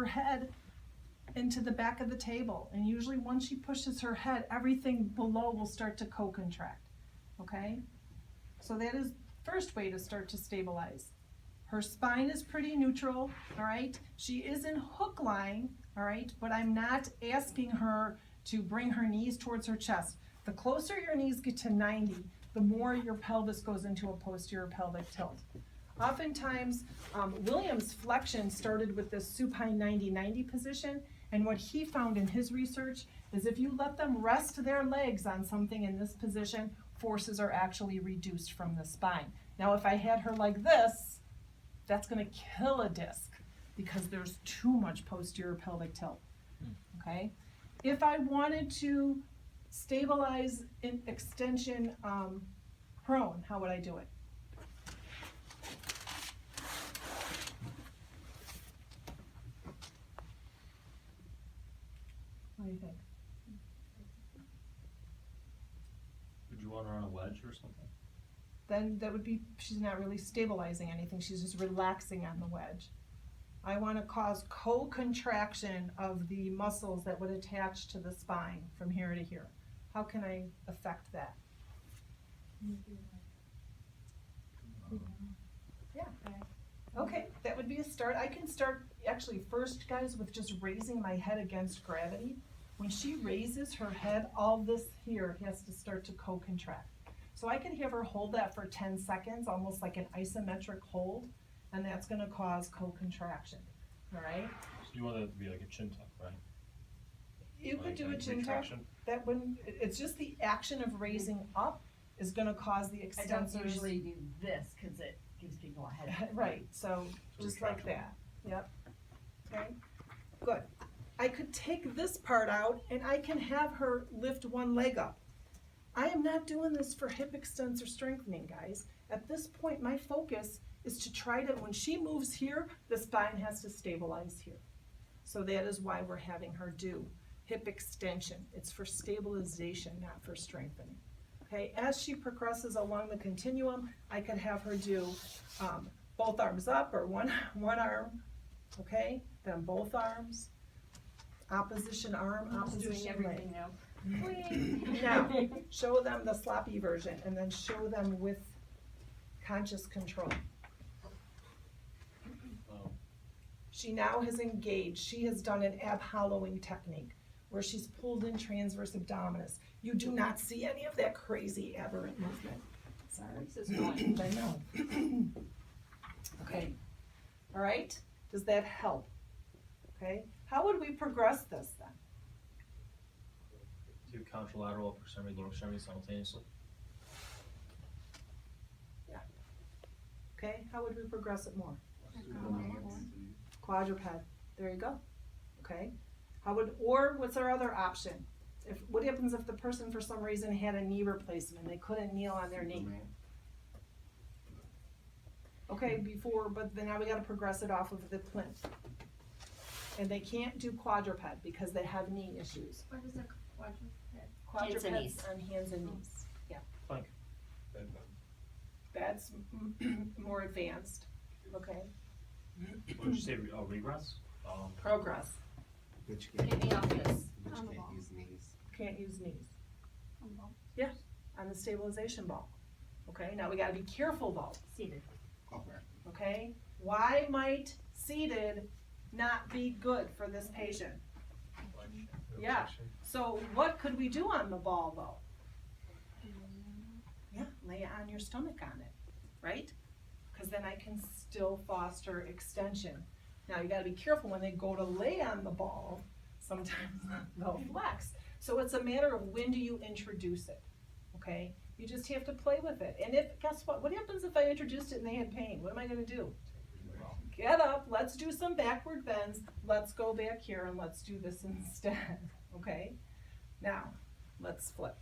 her head into the back of the table. And usually once she pushes her head, everything below will start to co-contract, okay? So that is first way to start to stabilize. Her spine is pretty neutral, all right? She is in hook line, all right? But I'm not asking her to bring her knees towards her chest. The closer your knees get to 90, the more your pelvis goes into a posterior pelvic tilt. Oftentimes, Williams' flexion started with this supine 90-90 position, and what he found in his research is if you let them rest their legs on something in this position, forces are actually reduced from the spine. Now, if I had her like this, that's gonna kill a disc because there's too much posterior pelvic tilt, okay? If I wanted to stabilize in extension prone, how would I do it? What do you think? Would you want her on a wedge or something? Then that would be, she's not really stabilizing anything, she's just relaxing on the wedge. I want to cause co-contraction of the muscles that would attach to the spine from here to here. How can I affect that? Yeah. Okay, that would be a start. I can start actually first, guys, with just raising my head against gravity. When she raises her head, all this here has to start to co-contract. So I can have her hold that for 10 seconds, almost like an isometric hold, and that's gonna cause co-contraction, all right? So you want that to be like a chin tuck, right? You could Like do a a chin tuck. retraction? That wouldn't, it's just the action of raising up is gonna cause the I don't extensors. usually do this because it gives people a headache. Right, so So just like retraction. that, yep. Okay, good. I could take this part out and I can have her lift one leg up. I am not doing this for hip extensor strengthening, guys. At this point, my focus is to try to, when she moves here, the spine has to stabilize here. So that is why we're having her do hip extension. It's for stabilization, not for strengthening. Okay, as she progresses along the continuum, I could have her do both arms up or one arm, okay? Then both arms, opposition arm, I'm just doing opposition everything leg. now. Now, show them the sloppy version and then show them with conscious control. She now has engaged, she has done an ab hollowing technique where she's pulled in transverse abdominis. You do not see any of that crazy aberrant movement. Sorry. Where's this going? I know. Okay, all right, does that help? Okay, how would we progress this then? Do contralateral upper extremity, lower extremity simultaneously. Okay, how would we progress it more? Quadruped, there you go, okay? How would, or what's our other option? What happens if the person for some reason had a knee replacement, they couldn't kneel on their knee? Okay, but then now we gotta progress it off of the plinth. And they can't do quadruped because they have knee issues. What is a quadruped? Hands and knees. Quadrupeds on hands and knees, yeah. Plank. That's more advanced, okay? What did you say, regress? Progress, But you Get me off this. but On you the can't ball. use knees. can't use knees. Oh, On the stabilization ball. Okay, now we gotta be careful though, Seated. Okay. okay? Why might seated not be good for this patient? Yeah, so what could we do on the ball though? Yeah, lay it on your stomach on it, right? Cause then I can still foster extension. Now you gotta be careful when they go to lay on the ball, sometimes they'll flex. So it's a matter of when do you introduce it, okay? You just have to play with it. And guess what happens if I introduced it and they had pain? What am I gonna do? Get up, let's do some backward bends, let's go back here and let's do this instead, okay? Now, let's flip.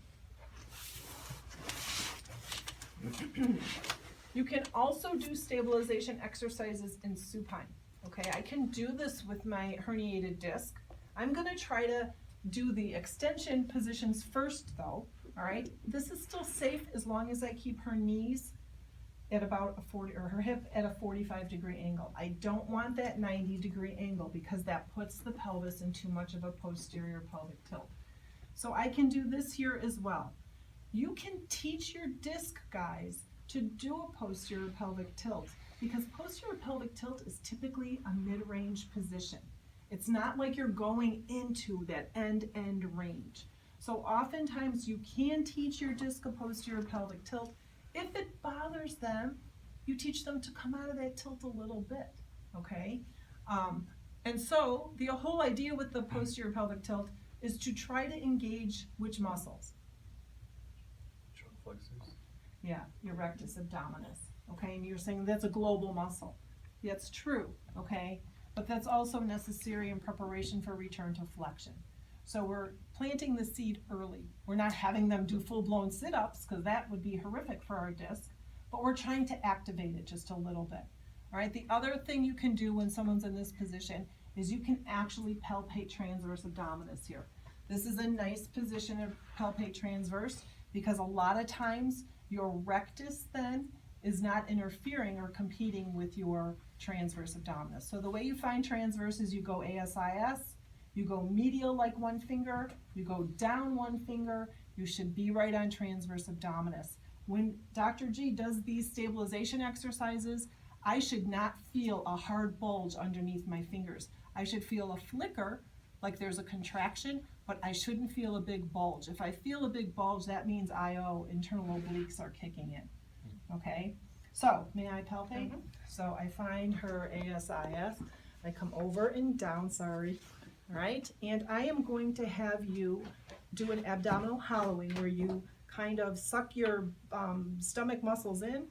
You can also do stabilization exercises in supine, okay? I can do this with my herniated disc. I'm gonna try to do the extension positions first though, all right? This is still safe as long as I keep her knees at about a 40, or her hip at a 45-degree angle. I don't want that 90-degree angle because that puts the pelvis in too much of a posterior pelvic tilt. So I can do this here as well. You can teach your disc guys to do a posterior pelvic tilt because posterior pelvic tilt is typically a mid-range position. It's not like you're going into that end range. So oftentimes you can teach your disc a posterior pelvic tilt. If it bothers them, you teach them to come out of that tilt a little bit, okay? And so the whole idea with the posterior pelvic tilt is to try to engage which muscles? Trunk flexors. Yeah, your rectus abdominis, okay? And you're saying that's a global muscle. That's true, okay? But that's also necessary in preparation for return to flexion. So we're planting the seed early. We're not having them do full-blown sit-ups because that would be horrific for our disc, but we're trying to activate it just a little bit. All right, the other thing you can do when someone's in this position is you can actually palpate transverse abdominis here. This is a nice position to palpate transverse because a lot of times your rectus then is not interfering or competing with your transverse abdominis. So the way you find transverse is you go ASIS, you go medial like one finger, you go down one finger, you should be right on transverse abdominis. When Dr. G does these stabilization exercises, I should not feel a hard bulge underneath my fingers. I should feel a flicker, like there's a contraction, but I shouldn't feel a big bulge. If I feel a big bulge, that means IO, internal obliques, are kicking in, okay? So, may I palpate? So I find her ASIS, I come over and down, sorry, all right? And I am going to have you do an abdominal hollowing where you kind of suck your stomach muscles in,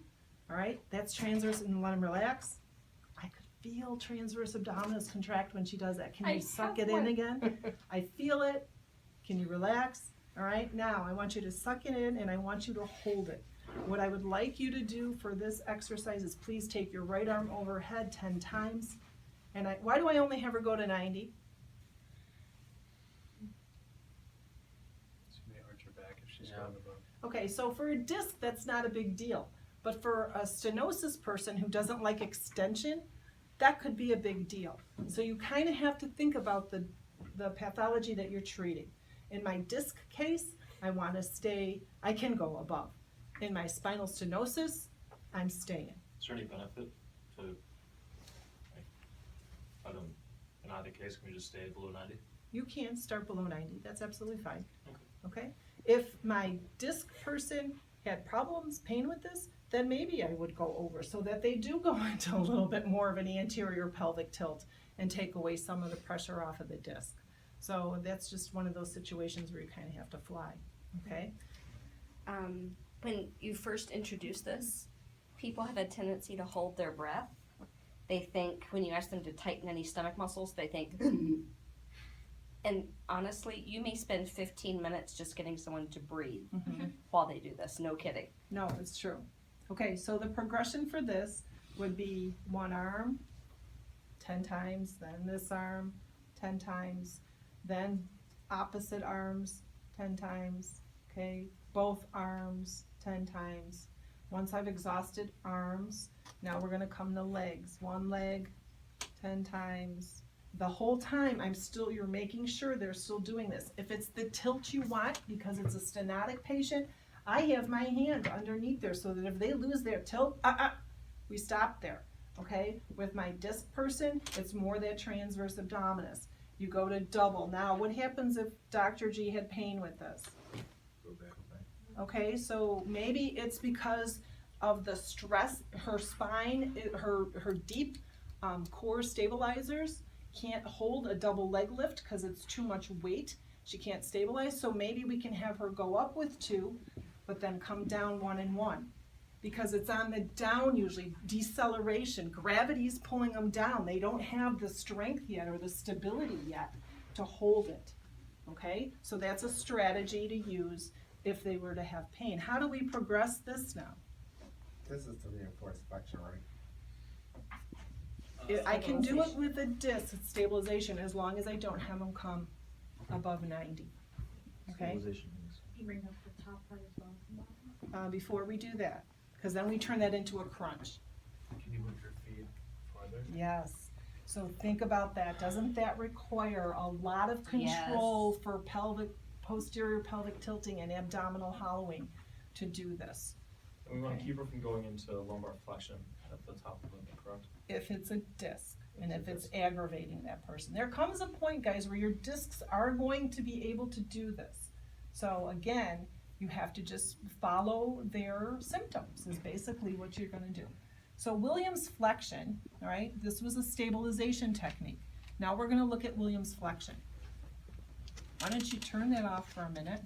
all right? That's transverse, and let them relax. I could feel transverse abdominis contract when she does that. Can you suck it in again? I feel it. Can you relax? All right, now I want you to suck it in and I want you to hold it. What I would like you to do for this exercise is please take your right arm overhead 10 times. And why do I only have her go to 90? She may arch her back if she's Yeah. going above. Okay, so for a disc, that's not a big deal. But for a stenosis person who doesn't like extension, that could be a big deal. So you kind of have to think about the pathology that you're treating. In my disc case, I want to stay, I can go above. In my spinal stenosis, I'm staying. Is there any benefit to, like, in either case, can we just stay below 90? You can start below 90, that's absolutely fine. Okay. Okay? If my disc person had problems, pain with this, then maybe I would go over so that they do go into a little bit more of an anterior pelvic tilt and take away some of the pressure off of the disc. So that's just one of those situations where you kind of have to fly, okay? When you first introduce this, people have a tendency to hold their breath. They think, when you ask them to tighten any stomach muscles, they think, and honestly, you may spend 15 minutes just getting someone to breathe while they do this, no kidding. No, it's true. Okay, so the progression for this would be one arm, 10 times, then this arm, 10 times, then opposite arms, 10 times, okay? Both arms, 10 times. Once I've exhausted arms, now we're gonna come to legs. One leg, 10 times. The whole time you're making sure they're still doing this. If it's the tilt you want, because it's a stenotic patient, I have my hand underneath there so that if they lose their tilt, we stop there, okay? With my disc person, it's more that transverse abdominis. You go to double. Now, what happens if Dr. G had pain with this? Go back, right? Okay, so maybe it's because of the stress, her spine, her deep core stabilizers can't hold a double leg lift because it's too much weight. She can't stabilize, so maybe we can have her go up with 2, but then come down 1 and 1. Because it's on the down usually, deceleration, gravity's pulling them down. They don't have the strength yet or the stability yet to hold it, okay? So that's a strategy to use if they were to have pain. How do we progress this now? This is to reinforce flexion, right? I can do it with a disc stabilization as long as I don't have them come above 90, okay? Stabilization means. You bring up the top part as well. Before we do that, Cause then we turn that into a crunch. Can you move your feet farther? Yes, so think about that, doesn't that require a lot of control for posterior pelvic tilting and abdominal hollowing to do this? And we wanna Okay. keep her from going into lumbar flexion at the top of the limb, correct? If it's a disc, and If if it's it's a aggravating that person. There comes a point, guys, where your discs are going to be able to do this. So again, you have to just follow their symptoms, is basically what you're gonna do. So Williams flexion, all right, this was a stabilization technique. Now we're gonna look at Williams flexion. Why don't you turn that off for a minute?